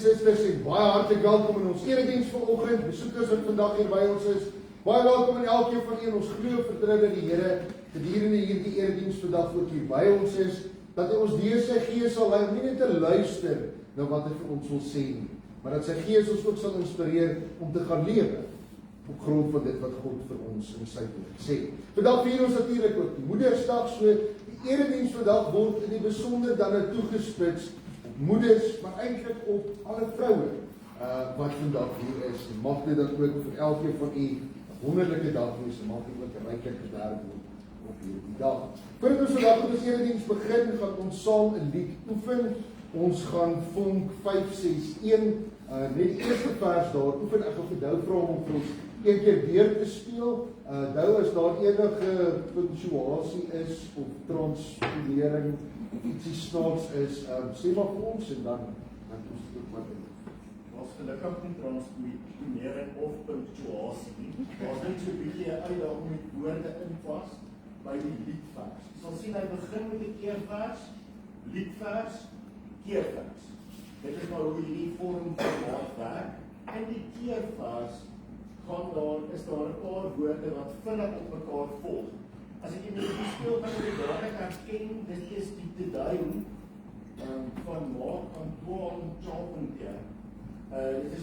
susters, en baie hartlik welkom in ons erediens vanoggend, besoekers wat vandag hier by ons is. Baie welkom aan elkeen van een. Ons glo vertrou dat die Here gedurende hierdie erediens vandag ook hier by ons is, dat hy ons deur sy Gees sal lei om nie net te luister na wat hy vir ons wil sê nie, maar dat sy Gees ons ook sal inspireer om te gaan lewe op grond van dit wat God vir ons in sy woord sê. Vandag vier ons natuurlik ook die Moedersdag, so die erediens vandag word in die besonder dan toegespits op moeders, maar eintlik op alle vroue wat vandag hier is. En mag dit dan ook vir elkeen van u 'n wonderlike dag wees, en mag dit ook 'n ryklike werk word op hierdie dag. Voordat ons vandag met ons erediens begin, gaan ons saam 'n lied oefen. Ons gaan Vonk 561, net die eerste vers daar oefen. Ek gaan vir Dou vra om vir ons een keer deur te speel. Dou, as daar enige punctuasie is of transpolering of ietsie snaaks is, sê maar vir ons en dan ons dit ook wat in. Ons gelukkig nie transponering of punctuasie nie. Daar's net so 'n bietjie 'n uitdaging met woorde inpas by die liedvers. Jy sal sien hy begin met 'n keervers, liedvers, keervers. Dit is maar hoe hierdie vorm van werk. En die keervers is daar 'n paar woorde wat vinnig op mekaar volg. As ek die melodie speel, kan jy dadelik herken, dit is die te duim van Mark Antoine Charpentier. Dit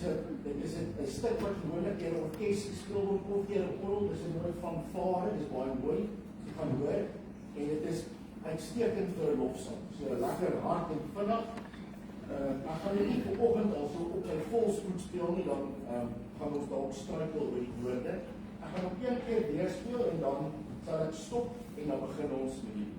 is 'n stuk wat gewoonlik deur 'n orkes gespeel word of deur 'n orgel. Dis 'n mooi fanfare, dis baie mooi. Jy gaan hoor en dit is uitstekend vir 'n lofsang. So lekker hard en vinnig. Ek gaan dit nie vanoggend al so op sy volspoed speel nie, dan gaan ons dalk struikel oor die woorde. Ek gaan op een keer weer speel en dan sal ek stop en dan begin ons met die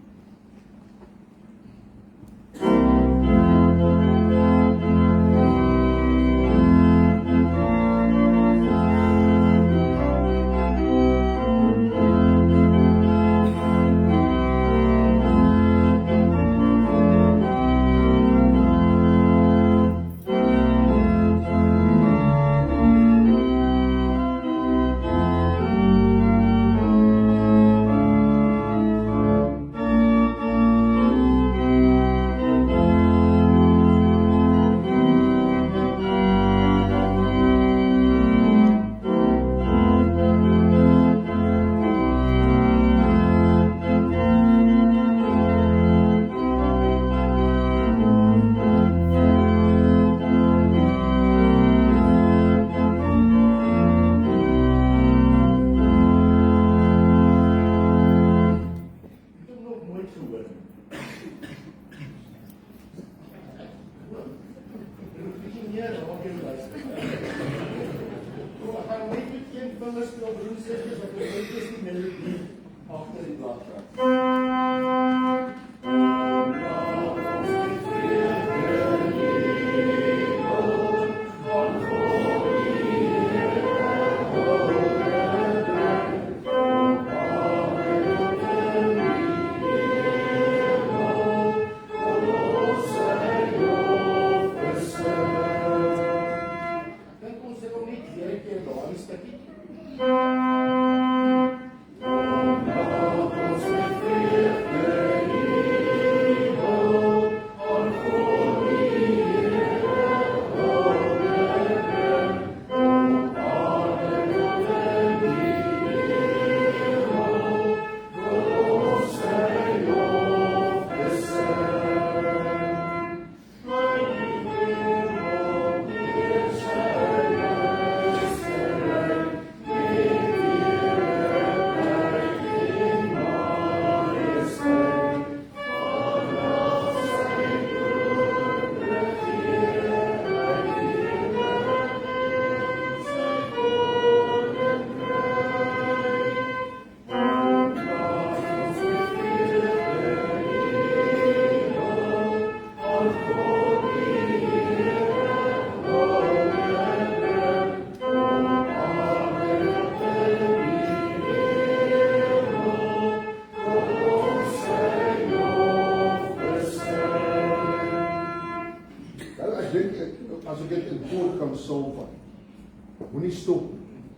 moenie stop.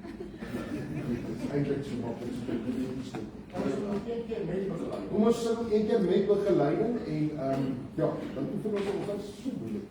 Dit is eintlik so maklik so moenie stop. Kom ons sit een keer met begeleiding en ja, dan oefen ons op wat so moeilik.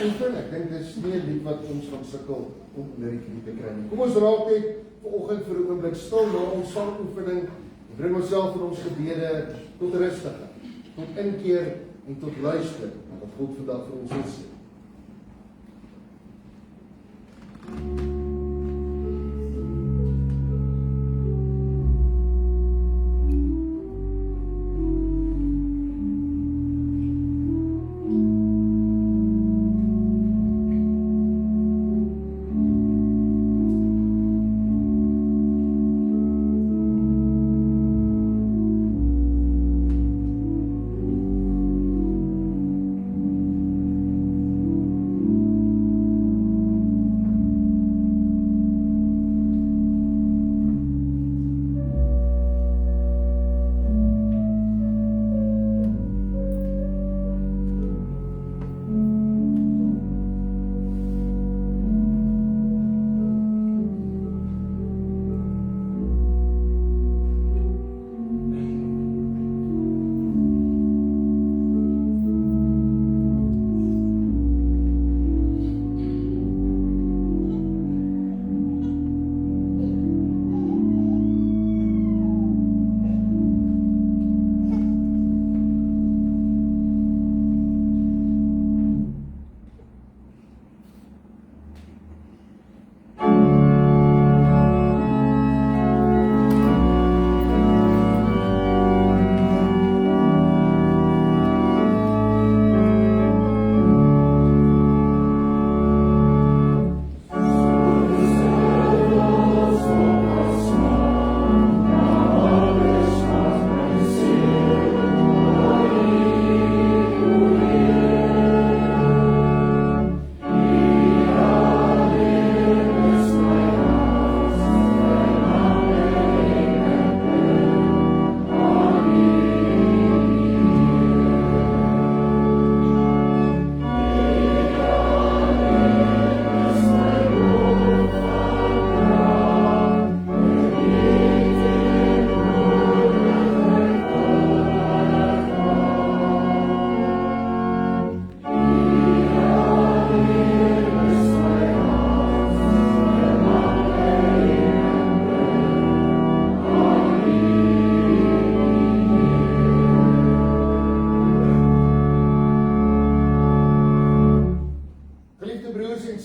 oefen. Ek dink dis nie 'n lied wat ons gaan sukkel om liriek te kry nie. Kom ons raak net vanoggend vir 'n oomblik stil na ons sangoefening. Bring onsself in ons gebede tot rustigheid, tot inkeer en tot luister na wat God vandag vir ons wil sê.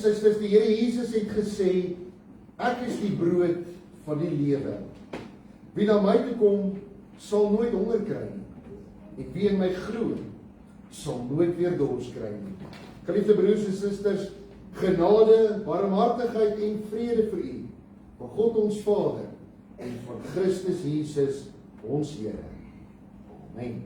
Susters, die Here Jesus het gesê, ek is die brood van die lewe. Wie na my toe kom, sal nooit honger kry nie. En wie in my glo, sal nooit weer dors kry nie. Geliefde broers en susters, genade, barmhartigheid en vrede vir u, van God ons Vader en van Christus Jesus ons Here. Amen.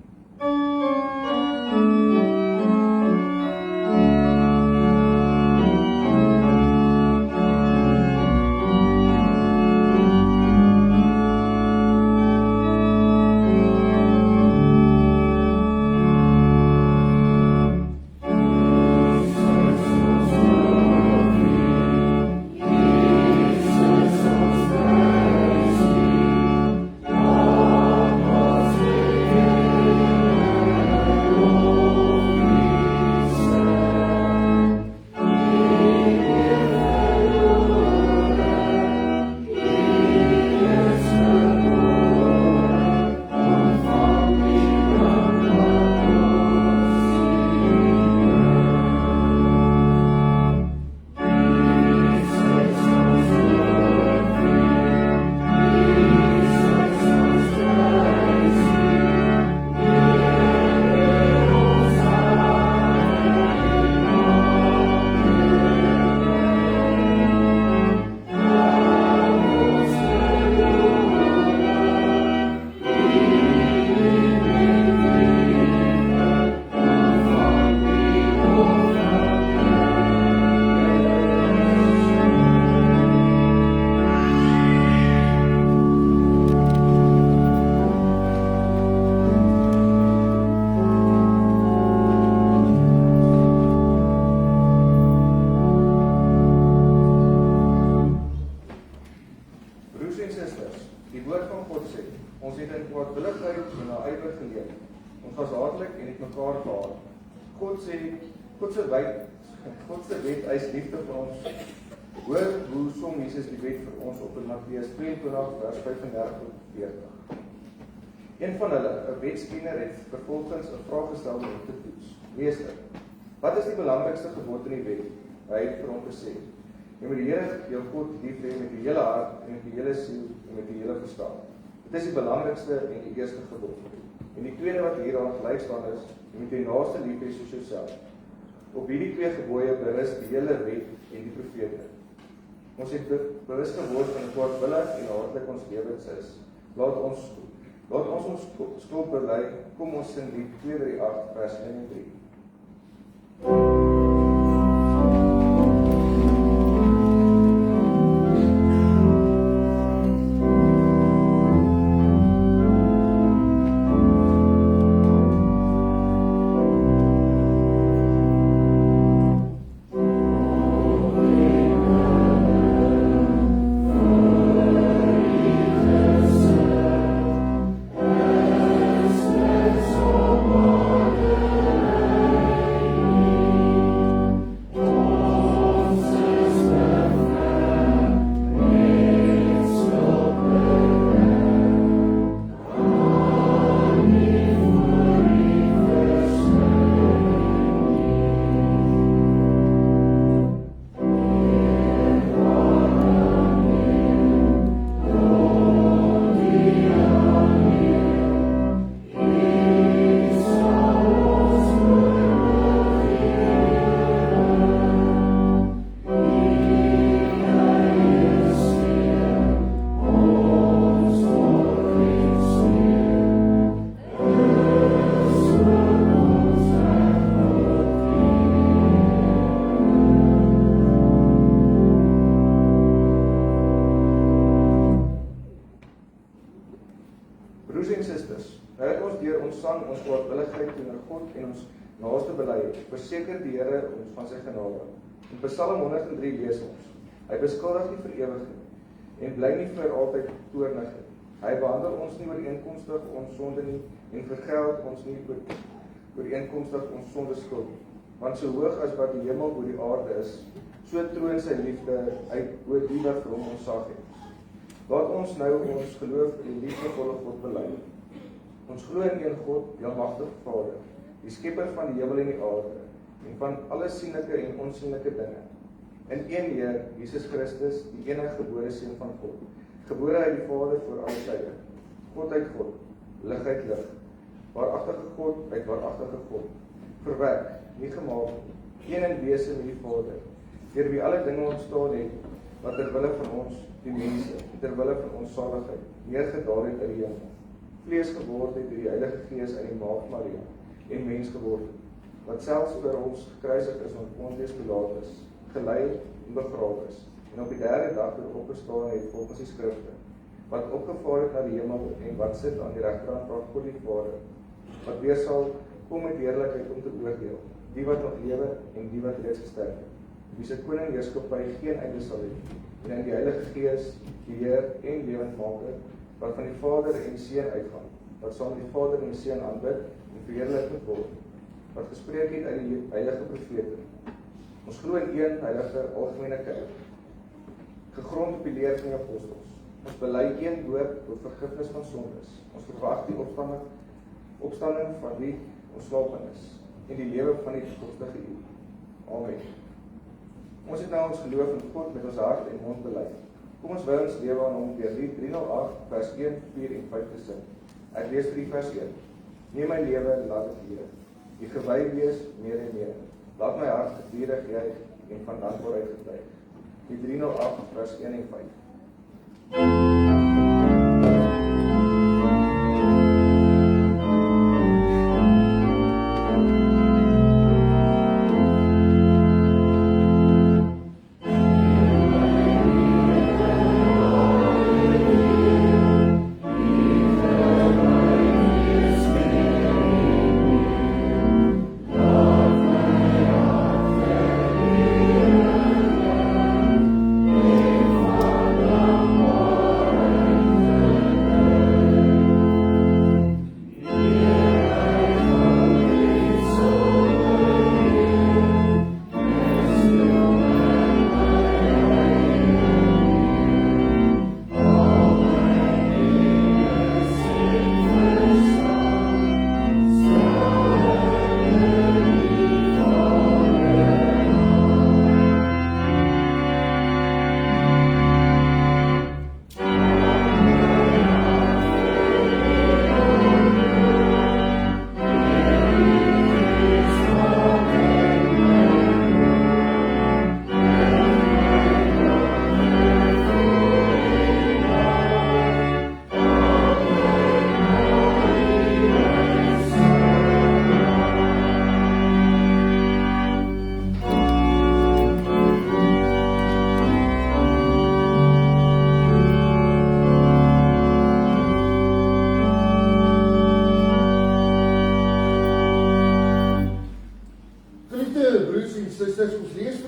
God se wyd God se wet eis liefde vir ons. Hoor hoe som Jesus die wet vir ons op in Matteus 22 vers 35 tot 40. Een van hulle, 'n wetskenner, het vervolgens 'n vraag gestel om te toets. Meester, wat is die belangrikste gebod in die wet? Hy het vir hom gesê: jy moet die Here jou God lief hê met die hele hart en met die hele siel en met die hele verstand. Dit is die belangrikste en die eerste gebod. En die tweede wat hieraan gelyk staan is: jy moet jou naaste lief hê soos jouself. Op hierdie twee gebooie berus die hele wet en die profete. Ons het bewus geword van hoe kwaadwillig en hartlik ons lewens is. Laat ons skuld bely. Kom ons sing Lied 238 vers 1 en 3. Broers en susters, nou het ons deur ons sang ons kwaadwilligheid teenoor God en ons naaste bely, verseker die Here ons van sy genade. In Psalm 103 lees ons: hy beskuldig nie vir ewig nie en bly nie vir altyd toornig nie. Hy behandel ons nie ooreenkomstig ons sonde nie en vergeld ons nie ooreenkomstig ons sonde skuld nie. Want so hoog as wat die hemel oor die aarde is, so troon sy liefde uit oor die wat vir hom ontzag het. Laat ons nou ons geloof in die liefdevolle God bely. Ons glo in een God, die almagtige Vader, die skepper van die hemel en die aarde, en van alle sienlike en onsienlike dinge. In een Heer, Jesus Christus, die enige gebore Seun van God, gebore uit die Vader voor alle tye, God uit God, lig uit lig, waaragtige God uit waaragtige God, verwek, nie gemaak, een in wese met die Vader, deur wie alle dinge ontstaan het, wat ter wille van ons, die mense, en ter wille van ons saligheid, neergedaal het uit die hemel, vlees geword het deur die Heilige Gees uit die Maagd Maria, en mens geword het, wat selfs vir ons gekruisig is onder Pontius Pilatus, gelei en begrawe is, en op die derde dag weer opgestaan het volgens die skrifte, wat opgevaar het na die hemel en wat sit aan die regterhand van God die Vader, wat weer sal kom met heerlikheid om te oordeel, die wat nog lewe en die wat reeds gesterf het, wie se koning heerskappy geen einde sal hê, en in die Heilige Gees, die Heer en lewendmaker, wat van die Vader en die Seun uitgaan, wat saam met die Vader en die Seun aanbid en verheerlik moet word, wat gespreek het uit die heilige profete. Ons glo in een heilige algemene kerk, gegrond op die leer van die apostels. Ons bely een doop tot vergifnis van sondes. Ons verwag die opstanding van wie ontslapenis en die lewe van die toekomstige eeu. Amen. Ons het nou ons geloof in God met ons hart en mond bely. Kom ons wy ons lewe aan hom deur Lied 308 vers 1, 4 en 5 te sing. Ek lees vir die vers 1. Neem my lewe en laat dit Here, die gewy wees meer en meer. Laat my hart gedurig juig en van dankbaarheid getuig. Die 308 vers 1 en 5. Amen.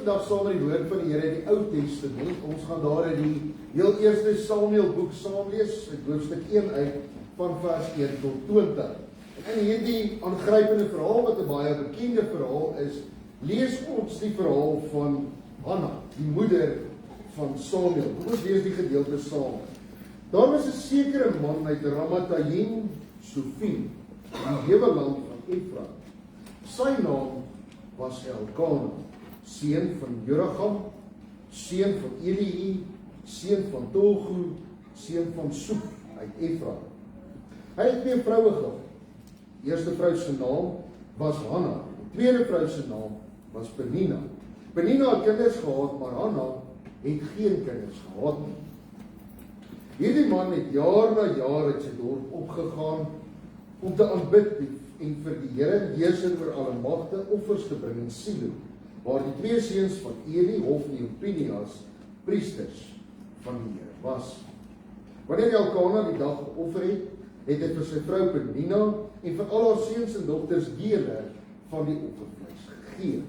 vandag saam met die woord van die Here in die Ou Testament. Ons gaan daar uit die heel eerste Samuel boek saam lees, uit hoofstuk 1 uit van vers 1 tot 20. En in hierdie aangrypende verhaal wat 'n baie bekende verhaal is, lees ons die verhaal van Hanna, die moeder van Samuel. Kom ons lees die gedeelte saam. Daar was 'n sekere man uit Ramatayim Sofim, die hewe land van Efraim. Sy naam was Elkana, seun van Joragam, seun van Elihi, seun van Tohu, seun van Soef uit Efraim. Hy het 2 vroue gehad. Die eerste vrou se naam was Hanna. Die tweede vrou se naam was Penina. Penina het kinders gehad, maar Hanna het geen kinders gehad nie. Hierdie man het jaar na jaar uit sy dorp opgegaan om te aanbid en vir die Here, heerser oor alle magte, offers te bring in Silo, waar die 2 seuns van Eli, Hofni en Pinias, priesters van die Here was. Wanneer Elkana die dag geoffer het, het hy vir sy vrou Penina en vir al haar seuns en dogters dele van die offervleis gegee.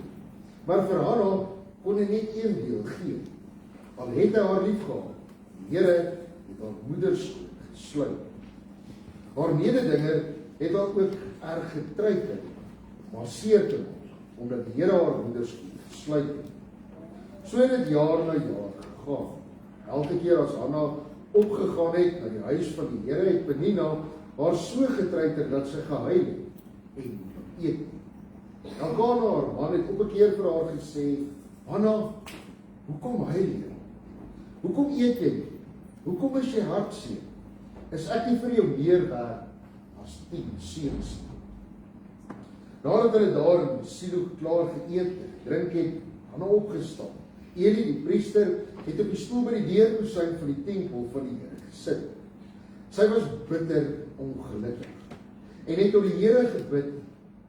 Maar vir Hanna kon hy net 1 deel gee. Al het hy haar lief gehad, die Here het haar moederskoot gesluit. Haar mededinger het haar ook erg getreitel, maar seer te maak, omdat die Here haar moederskoot gesluit het. So het dit jaar na jaar gegaan. Elke keer as Hanna opgegaan het na die huis van die Here, het Penina haar so getreitel dat sy gehuil het en eet. Elkana, haar man, het op 'n keer vir haar gesê, Hanna, hoekom huil jy? Hoekom eet jy? Hoekom is jy hartseer? Is ek nie vir jou meer werd as 10 seuns nie? Nadat hulle daar in Silo klaar geëet en drink het, Hanna opgestaan. Eli, die priester, het op die stoel by die deurkosyn van die tempel van die Here gesit. Sy was bitter ongelukkig en het tot die Here gebid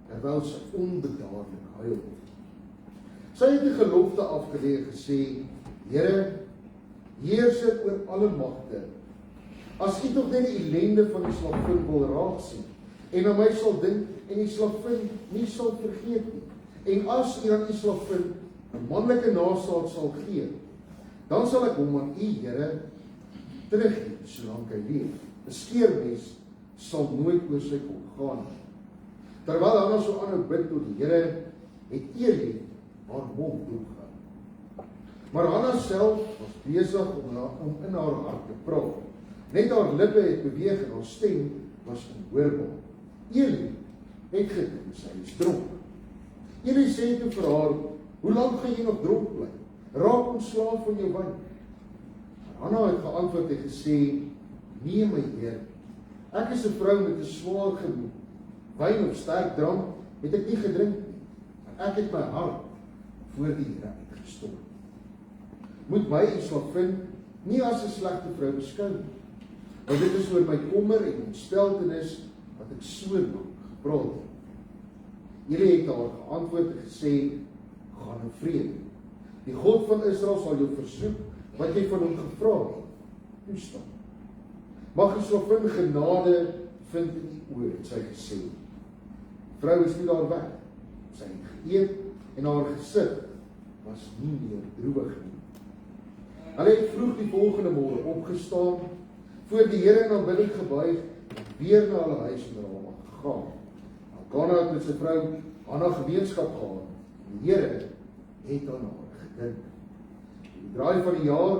terwyl sy onbedaarlik huil. Sy het die gelofte afgelê en gesê, Here, heerser oor alle magte, as U tog net die ellende van die slavin wil raak sien en aan my sal dink en die slavin nie sal vergeet nie, en as U aan die slavin 'n manlike nageslag sal gee, dan sal ek hom aan U, Here, teruggee solank hy leef. 'n Skeermes sal nooit oor sy kop gaan nie. Terwyl Hanna so aanhou bid tot die Here, het Eli haar mond toegehou. Maar Hanna self was besig om in haar hart te praat. Net haar lippe het beweeg en haar stem was onhoorbaar. Eli het gedink sy is dronk. Eli sê toe vir haar, hoe lank gaan jy nog dronk bly? Raak ontslaaf van jou wyn. Hanna het geantwoord en gesê, nee my Heer, ek is 'n vrou met 'n swaar gemoed. Wyn of sterk drank het ek nie gedrink nie. Ek het my hart voor die Here uitgestort. Moet my u slavin nie as 'n slegte vrou beskou nie, want dit is oor my kommer en ontsteltenis wat ek so lank gepraat het. Eli het haar geantwoord en gesê, gaan in vrede. Die God van Israel sal jou versoek wat jy van hom gevra het. Toestaan. Mag die slavin genade vind in u oë, het sy gesê. Vrou is nie daar weg. Sy het geëet en haar gesit was nie meer droewig nie. Hulle het vroeg die volgende môre opgestaan, voor die Here in aanbidding gebuig en weer na hulle huis in Rama gegaan. Elkana het met sy vrou Hanna gemeenskap gehad. Die Here het aan haar gedink. In die draai van die jaar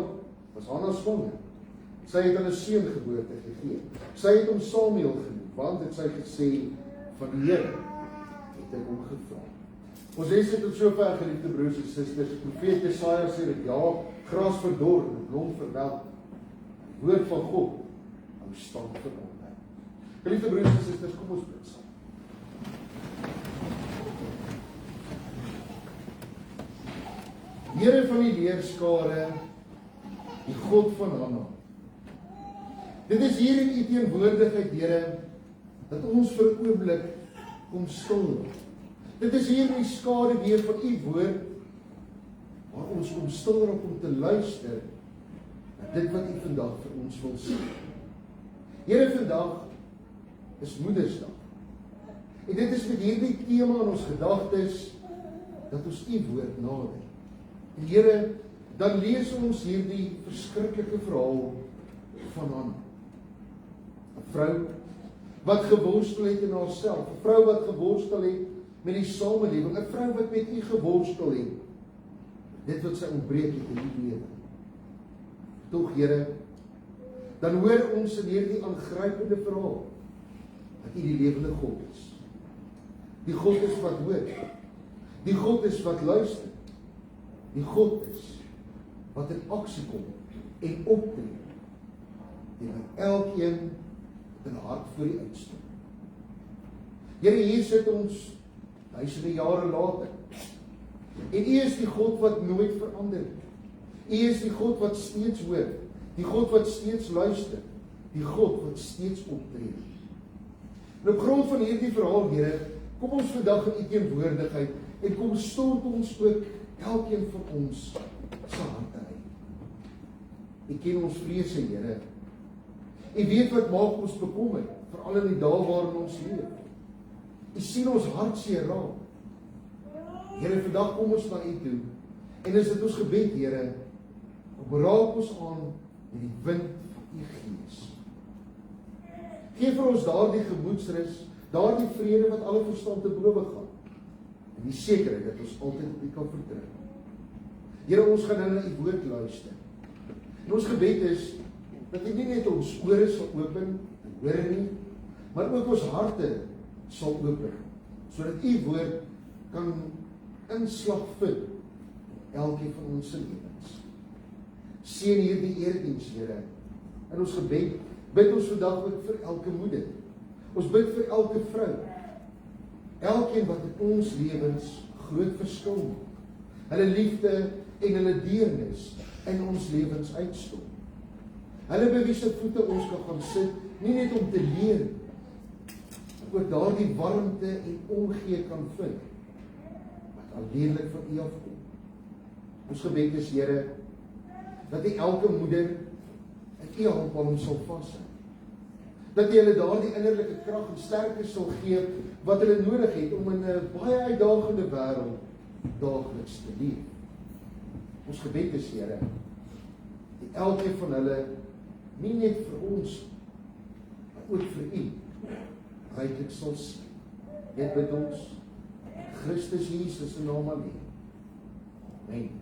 was Hanna swanger. Sy het aan 'n seun geboorte gegee. Sy het hom Samuel genoem, want het sy gesê, van die Here het ek hom gevra. Ons lees dit tot sover, geliefde broers en susters. Profeet Jesaja sê dat ja, gras verdor en blom verwelk. Die woord van God hou stand vir altyd. Geliefde broers en susters, kom ons bid saam. Here van die leerskare, die God van Hanna. Dit is hier in u teenwoordigheid, Here, dat ons vir 'n oomblik kom stil. Dit is hier in die skade weer van u woord, waar ons kom stil raak om te luister na dit wat u vandag vir ons wil sê. Here, vandag is Moedersdag. En dit is met hierdie tema in ons gedagtes dat ons u woord nader. En Here, dan lees ons hierdie verskriklike verhaal van Hanna. 'n Vrou wat geworstel het in haarself, 'n vrou wat geworstel het met die samelewing, 'n vrou wat met U geworstel het. Dit wat sy ontbreek het in die lewe. Tog, Here, dan hoor ons in hierdie aangrypende verhaal dat U die lewende God is. Die God is wat hoor. Die God is wat luister. Die God is wat in aksie kom en optree teenoor elkeen wat in hart voor U uitstap. Here, hier sit ons duisende jare later. En U is die God wat nooit verander nie. U is die God wat steeds hoor, die God wat steeds luister, die God wat steeds optree. En op grond van hierdie verhaal, Here, kom ons vandag in U teenwoordigheid en kom stort ons ook elkeen van ons se harte uit. U ken ons vrese, Here. U weet wat maak ons bekommerd, veral in die dae waarin ons leef. U sien ons hartseer raak. Here, vandag kom ons na U toe. En is dit ons gebed, Here, kom raak ons aan met die wind van U Gees. Geef vir ons daardie gemoedsrus, daardie vrede wat alle verstand te bowe gaan. En die sekerheid dat ons altyd op U kan vertrou. Here, ons gaan nou na U woord luister. En ons gebed is dat U nie net ons ore sal open en hoor nie, maar ook ons harte sal open, sodat U woord kan inslag vind in elkeen van ons lewens. Seën hierdie erediens, Here. In ons gebed bid ons vandag ook vir elke moeder. Ons bid vir elke vrou. Elkeen wat in ons lewens groot verskil maak. Hulle liefde en hulle deernis in ons lewens uitstort. Hulle by wie se voete ons kan gaan sit, nie net om te leer, maar ook daardie warmte en omgee kan vind, wat alleenlik van U afkom. Ons gebed is, Here, dat U elke moeder in U handpalm sal vashou. Dat U hulle daardie innerlike krag en sterkte sal gee wat hulle nodig het om in 'n baie uitdagende wêreld daagliks te leef. Ons gebed is, Here, dat elkeen van hulle nie net vir ons, maar ook vir U ryklik sal sien. Dit bid ons Christus Jesus se naam alleen. Amen.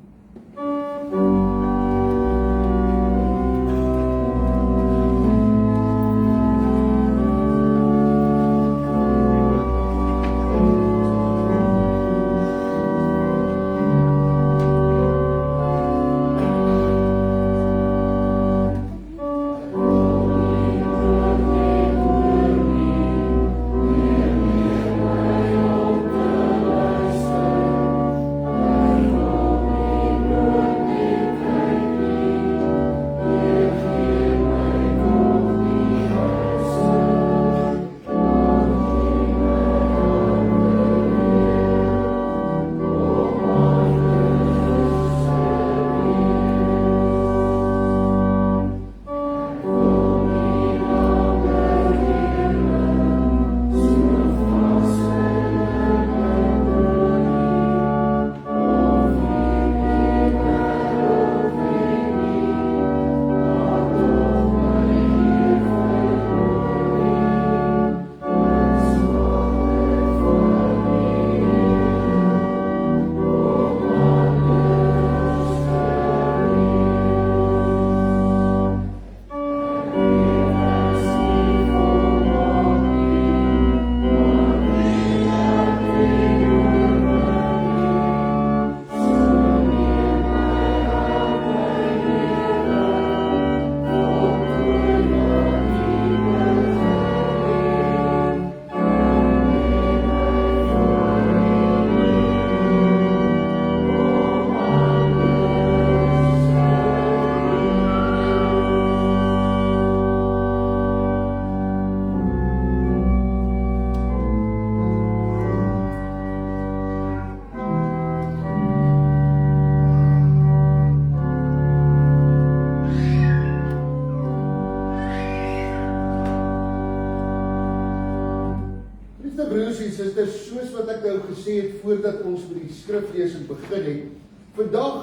Broers en susters, soos wat ek nou gesê het voordat ons met die skriflesing begin het, vandag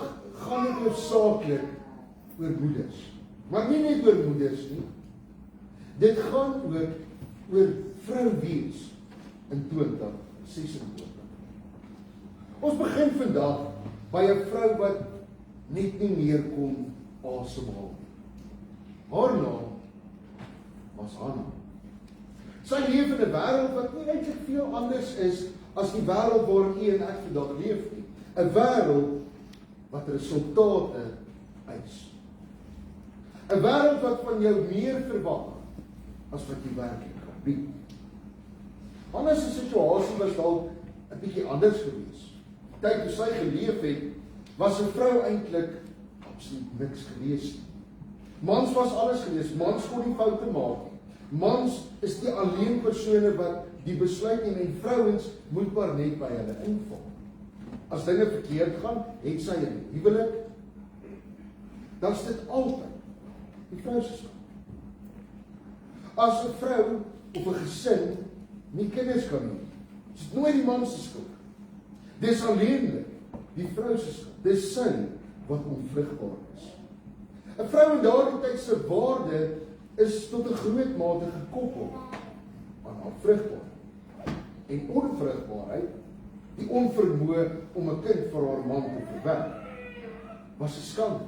gaan dit hoofsaaklik oor moeders. Maar nie net oor moeders nie. Dit gaan ook oor vrou wees in 2026. Ons begin vandag by 'n vrou wat net nie meer kon asemhaal nie. Haar naam was Hanna. Sy leef in 'n wêreld wat nie eintlik veel anders is as die wêreld waarin u en ek vandag leef nie. 'n Wêreld wat resultate eis. 'n Wêreld wat van jou meer verwag as wat jy werklik kan bied. Hanna se situasie was dalk 'n bietjie anders geweest. Tyd toe sy geleef het, was 'n vrou eintlik absoluut niks geweest nie. Mans was alles geweest, mans kon nie foute maak nie. Mans is die alleen persone wat die besluit neem en vrouens moet maar net by hulle inval. As dinge verkeerd gaan, het sy 'n huwelik, dan is dit altyd die vrou se skuld. As 'n vrou of 'n gesin nie kinders kan hê, is dit nooit die man se skuld. Dis alleenlik die vrou se skuld. Dis sy wat onvrugbaar is. 'n Vrou in daardie tyd se waarde is tot 'n groot mate gekoppel aan haar vrugbaarheid en onvrugbaarheid, die onvermoë om 'n kind vir haar man te verwek, was 'n skande.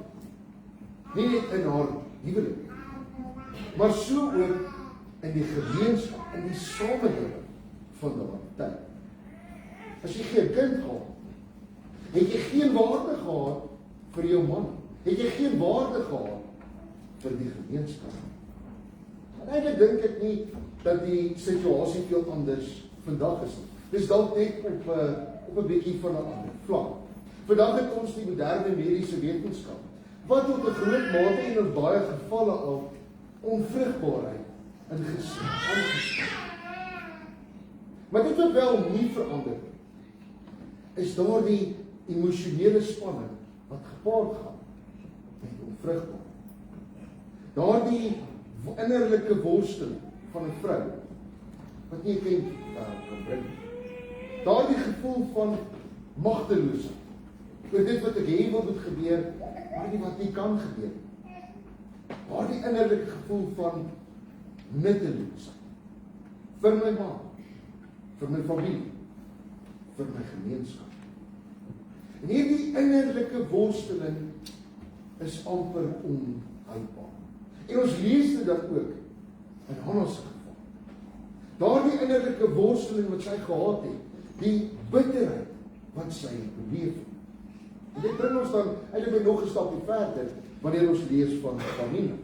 Nie net in haar huwelik, maar so ook in die gemeenskap, in die samelewing van daardie tyd. As jy geen kind gehad, het jy geen waarde gehad vir jou man, het jy geen waarde gehad vir die gemeenskap. En eintlik dink ek nie dat die situasie veel anders vandag is nie. Dis dalk net op 'n bietjie van 'n ander vlak. Vandag het ons die moderne mediese wetenskap, wat tot 'n groot mate en in baie gevalle al onvrugbaarheid in gesin aangespreek. Maar dit wat wel nie verander nie, is daardie emosionele spanning wat gepaard gaan met onvrugbaarheid. Daardie innerlike worsteling van 'n vrou wat nie 'n kind kan bring. Daardie gevoel van magteloosheid oor dit wat ek hê wat moet gebeur, maar nie wat nie kan gebeur. Daardie innerlike gevoel van nutteloosheid vir my man, vir my familie, vir my gemeenskap. En hierdie innerlike worsteling is amper onhoudbaar. En ons lees dit dan ook in Hanna se geval. Daardie innerlike worsteling wat sy gehad het, die bitterheid wat sy beleef het. En dit bring ons dan eintlik nog 'n stapie verder wanneer ons lees van Panina.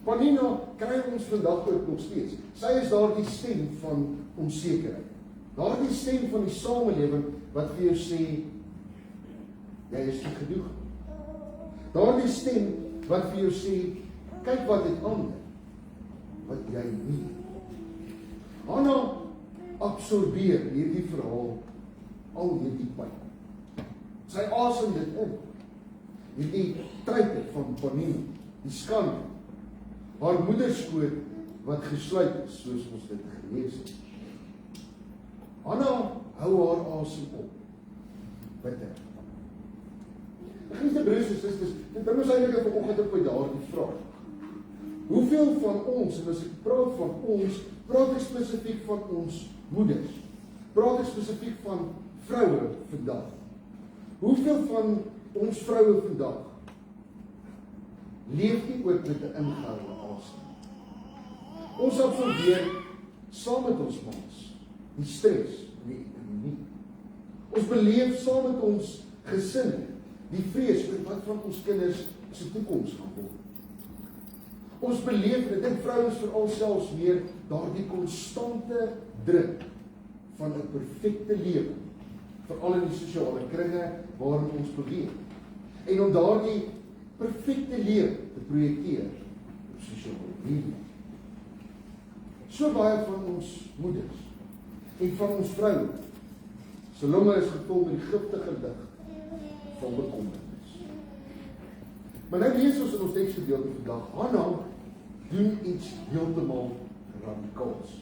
Panina kry ons vandag ook nog steeds. Sy is daardie stem van onsekerheid. Daardie stem van die samelewing wat vir jou sê, jy is nie genoeg. Daardie stem wat vir jou sê, kyk wat het ander, wat jy nie. Hanna absorbeer hierdie verhaal, al hierdie pyn. Sy asem dit in. Hierdie treite van Panina, die skande, haar moederskoot wat gesluit is, soos ons dit gelees het. Hanna hou haar asem op. Bitter. Geliefde broers en susters, dit bring ons eintlik vanoggend op by daardie vraag. Hoeveel van ons, en as ek praat van ons, praat ek spesifiek van ons moeders, praat ek spesifiek van vroue vandag. Hoeveel van ons vroue vandag leef nie ook met 'n ingehoude asem? Ons absorbeer saam met ons mans die stres en die ekonomie. Ons beleef saam met ons gesinne die vrees oor wat van ons kinders se toekoms gaan word. Ons beleef, en ek dink vrouens veral selfs meer, daardie konstante druk van 'n perfekte lewe, veral in die sosiale kringe waarin ons beweeg. En om daardie perfekte lewe te projekteer op sosiale media. So baie van ons moeders en van ons vroue se longe is gevul met die giftige lig van bekommernis. Maar nou lees ons in ons teksgedeelte vandag, Hanna doen iets heeltemal radikaals.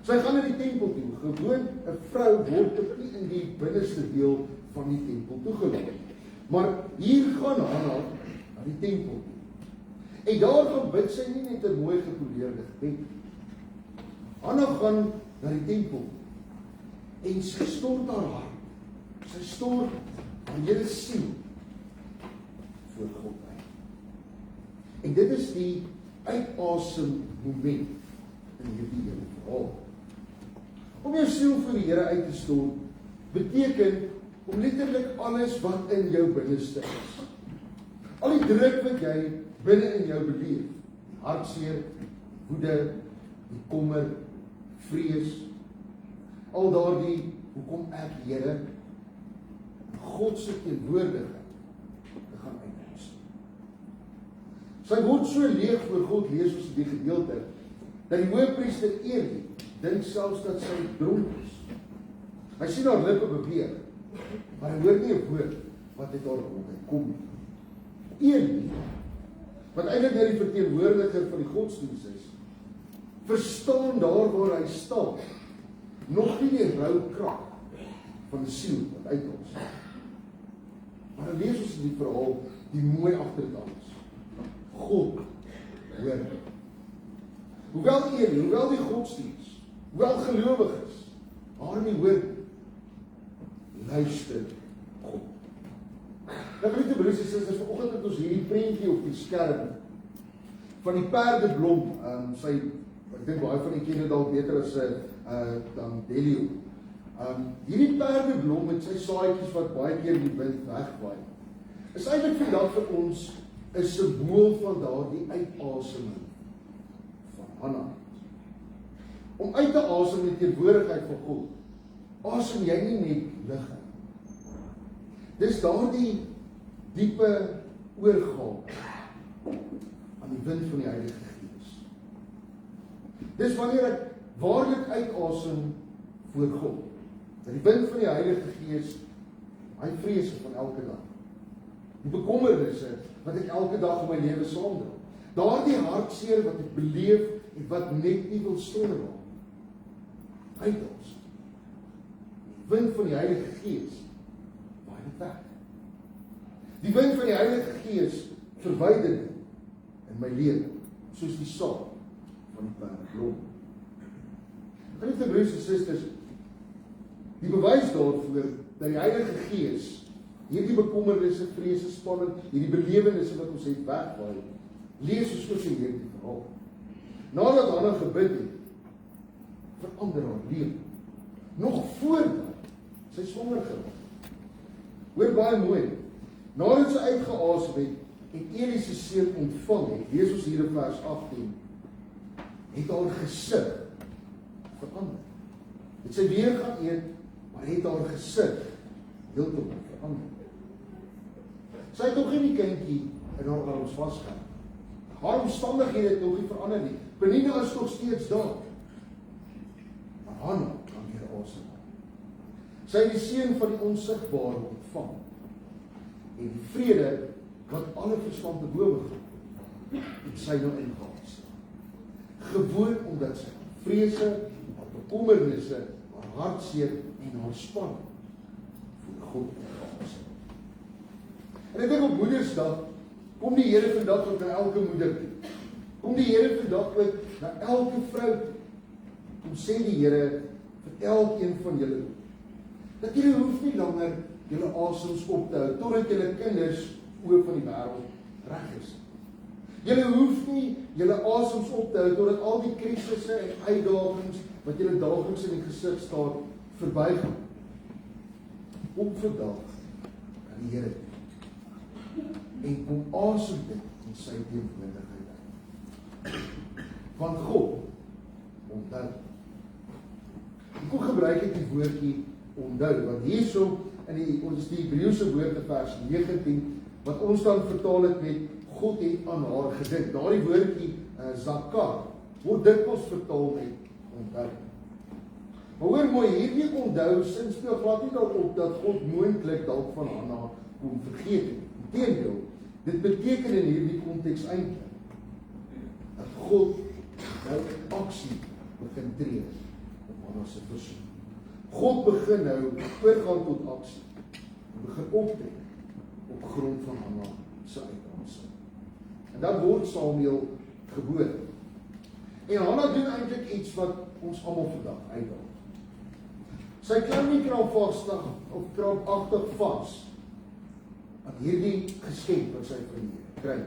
Sy gaan na die tempel toe. Gewoon 'n vrou word nie in die binneste deel van die tempel toegelaat. Maar hier gaan Hanna na die tempel. En daar gaan bid sy nie net 'n mooi gepoleerde gebed. Hanna gaan na die tempel en sy stort haar hart. Sy stort haar hele siel voor God uit. En dit is die uitasem moment in hierdie hele verhaal. Om jou siel vir die Here uit te stort, beteken om letterlik alles wat in jou binneste is. Al die druk wat jy binne in jou beleef, die hartseer, die woede, die kommer, vrees, al daardie, hoekom ek Here, God se teenwoordigheid te gaan uitwys. Sy word so leeg voor God, lees ons die gedeelte, dat die hoëpriester Eli dink selfs dat sy dronk is. Hy sien haar lippe beweeg, maar hy hoor nie 'n woord wat uit haar mond uitkom nie. Eli, wat eintlik net die verteenwoordiger van die godsdienst is, verstaan daar waar hy staan, nog nie die rou krag van die siel wat uit ons. Maar dan lees ons in die verhaal die mooi agter dit alles. God hoor. Hoewel Eli, hoewel die godsdienst, hoewel gelowig is, haar nie hoor, luister God. Nou geliefde broers en susters, vanoggend het ons hierdie prentjie op die skerm van die perdeblom. Ek dink baie van die ken dit dalk beter as dan Delio. Hierdie perdeblom met sy saadjies wat baie keer die wind wegwaai, is eintlik vandag vir ons 'n simbool van daardie uitaseming van Hanna. Om uit te asem die teenwoordigheid van God, asem jy nie net lig uit. Dis daardie diepe oorgawe aan die wind van die Heilige Gees. Dis wanneer ek waarlik uitasem voor God, dat die wind van die Heilige Gees, hy vrese van elke dag, die bekommernisse wat ek elke dag in my lewe saamdra, daardie hartseer wat ek beleef en wat net nie wil stil raak, uitasem. Die wind van die Heilige Gees waai dit weg. Die wind van die Heilige Gees verwyder dit in my lewe, soos die saad van die perdeblom. Geliefde broers en susters, die bewys daarvoor dat die Heilige Gees hierdie bekommernisse, vrese, spanning, hierdie belewennisse wat ons het wegwaai, lees ons oor hierdie verhaal. Nadat Hanna gebid het, verander haar lewe. Nog voordat sy swanger geword. Hoor baie mooi. Nadat sy uitgeasem het en Eli se seun ontvang het, lees ons hier in vers 18, het haar gesig verander. Het sy weer gaan eet, maar het haar gesig heeltemal verander. Sy het nog nie die kindjie in haar arms vasgehou. Haar omstandighede het nog nie verander nie. Penina is nog steeds daar. Maar Hanna kan weer asemhaal. Sy het die seën van die onsigbare ontvang. En die vrede wat alle verstand te bowe gaan, het sy nou ingehaal. Gewoon omdat sy vrese, haar bekommernisse, haar hartseer en haar spanning voor God ingehaal. En ek dink op Moedersdag kom die Here vandag ook na elke moeder toe. Kom die Here vandag ook na elke vrou toe. Kom sê die Here vir elkeen van julle, dat julle hoef nie langer julle asems op te hou, totdat julle kinders oor van die wêreld reg is. Julle hoef nie julle asems op te hou, totdat al die krisisse en uitdagings, wat julle daagliks in die gesig staar, verbygaan. Kom vandag aan die Here en kom asem dit in sy teenwoordigheid uit. Want God onthou. Ek gebruik ek die woordjie onthou, want hierso in ons die Hebreëse woord in vers 19, wat ons dan vertaal het met God het aan haar gedink. Daardie woordjie zakar word dikwels vertaal met onthou. Maar hoor mooi, hierdie onthou sin speel glad nie daarop dat God moontlik dalk van Hanna kon vergeet het. Inteendeel, dit beteken in hierdie konteks eintlik dat God nou aksie begin tree op Hanna se versoek. God begin nou oorgaan tot aksie. Hy begin optree op grond van Hanna se uitdaging. En dan word Samuel gebore. En Hanna doen eintlik iets wat ons almal vandag uitdaag. Sy klou nie krampvastig of krampagtig vas aan hierdie geskenk wat sy van die Here kry.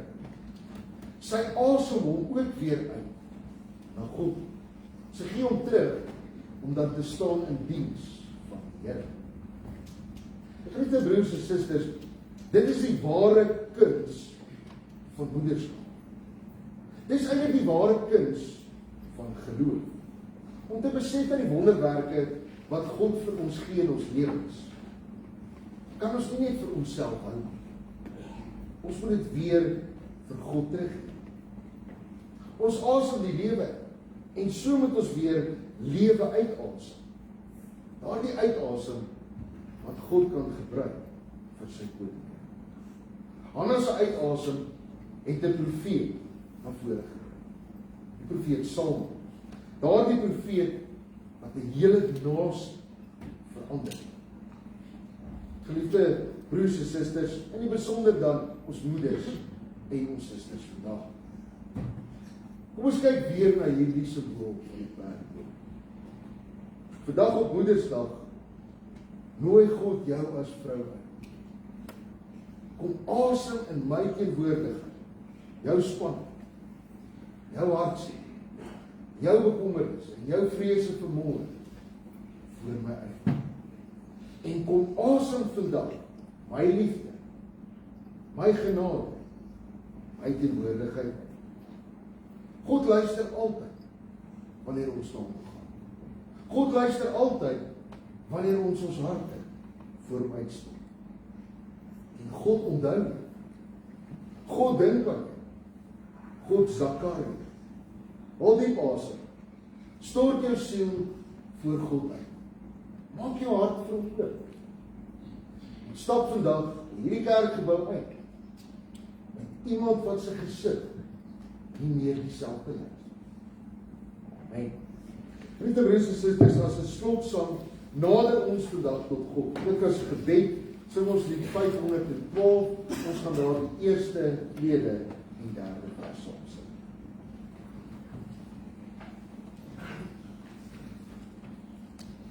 Sy asem hom ook weer uit na God. Sy gee hom terug om dan te staan in diens van die Here. Geliefde broers en susters, dit is die ware kuns van moederskap. Dit is eintlik die ware kuns van geloof. Om te besef dat die wonderwerke wat God vir ons gee in ons lewens, kan ons nie net vir onsself hou nie. Ons moet dit weer vir God teruggee. Ons asem die lewe en so moet ons weer lewe uitasem. Daardie uitasem wat God kan gebruik vir sy koninkryk. Hanna se uitasem het 'n profeet na vore gebring. Die profeet Samuel. Daardie profeet wat 'n hele nasie verander. Geliefde broers en susters, in die besonder dan ons moeders en ons susters vandag. Kom ons kyk weer na hierdie simbool van die perd. Vandag op Moedersdag nooi God jou as vrou uit. Kom asem in my teenwoordigheid, jou spanning, jou hartseer, jou bekommernis en jou vrese vermoë voor my uit. En kom asem vandag my liefde, my genade, my teenwoordigheid. God luister altyd wanneer ons na hom gaan. God luister altyd wanneer ons harte voor hom uitstort. En God onthou jou. God dink aan jou. God Zakaria. Haal diep asem. Stort jou siel voor God uit. Maak jou hart vir hom oop. Stap vandag in hierdie kerkgebou uit met iemand wat sy gesit nie meer dieselfde is. Amen. Vriende, broers en susters, as 'n slotsang nader ons vandag tot God. Ook as gebed sing ons lied 512. Ons gaan daar die eerste, tweede en derde vers saam sing.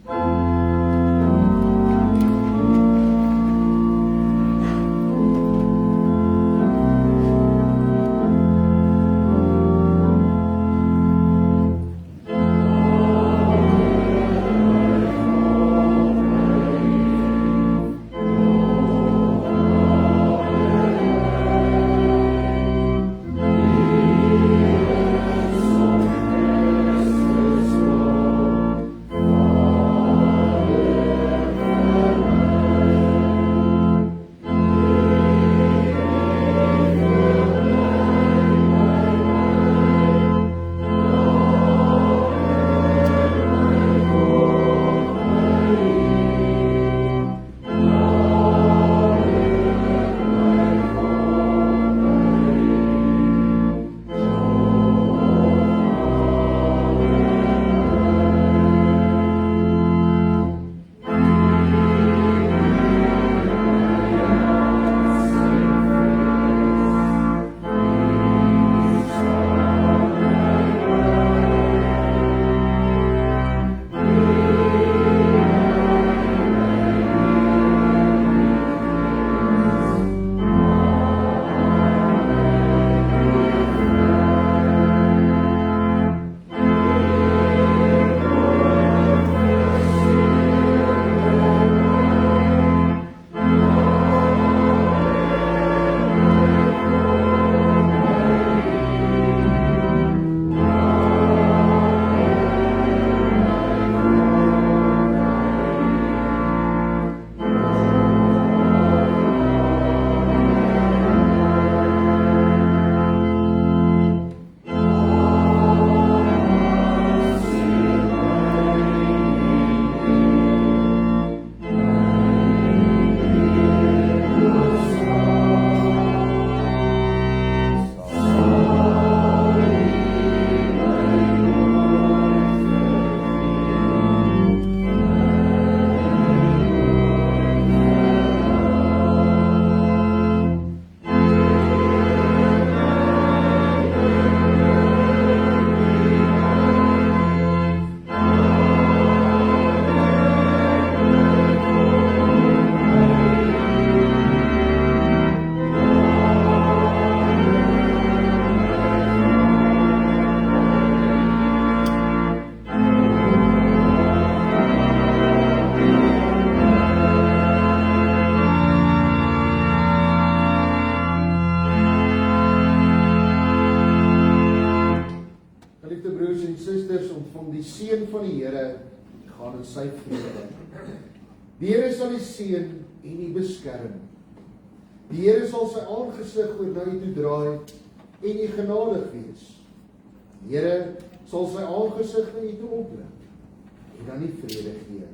Amen. in sy vrede. Die Here sal u seën en u beskerm. Die Here sal sy aangesig oor na u toe draai en u genadig wees. Die Here sal sy aangesig na u toe oplig en dan u vrede gee.